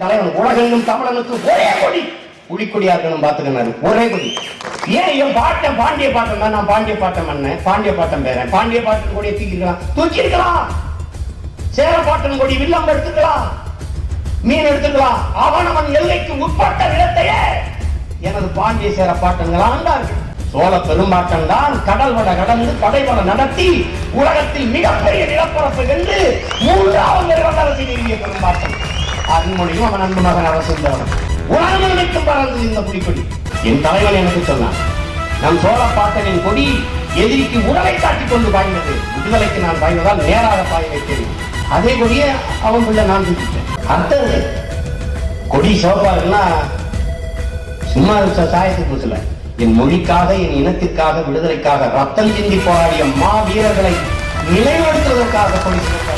தலைவன் உலகெங்கும் தமிழனுக்கு ஒரே கொடி புலிக்கொடியா இருக்கணும் பாத்துக்கிறாரு. ஒரே கொடி. ஏன் என் பாட்டன் பாண்டிய பாட்டன் தான், நான் பாண்டிய பாட்டன் மன்னன், பாண்டிய பாட்டன் பேரன், பாண்டிய பாட்டன் கொடியை தூக்கி இருக்கலாம். சேர பாட்டன் கொடி வில்லம் எடுத்துக்கலாம், மீன் எடுத்துக்கலாம். அவன் எல்லைக்கு உட்பட்ட நிலத்தையே எனது பாண்டிய சேர பாட்டன்கள் ஆண்டார்கள். சோழ பெரும்பாட்டன் தான் கடல் வட கடந்து படைவட நடத்தி உலகத்தில் மிகப்பெரிய நிலப்பரப்பு என்று மூன்றாவது அரசு நிறுவிய பெரும்பாட்டன். அருண்மொழியும் அவன் அன்பு மகன் அரசுந்தவன். உலகமெங்கும் பறந்தது இந்த புலிக்கொடி. என் தலைவன் எனக்கு சொன்னான், நம் சோழ பாட்டனின் கொடி எதிரிக்கு உடலை காட்டிக் கொண்டு பாய்ந்தது, விடுதலைக்கு நான் பாய்வதால் நேராக பாய வைத்தேன். அதே கொடியை அவன் பிள்ளை நான் தூக்கிட்டேன். அடுத்தது கொடி சிவப்பாருன்னா சும்மா சாயத்துக்கு முசல. என் மொழிக்காக, என் இனத்திற்காக, விடுதலைக்காக ரத்தம் சிந்தி போராடிய மா வீரர்களை நிலைநிறுத்துவதற்காக கொடி சிவப்பார்.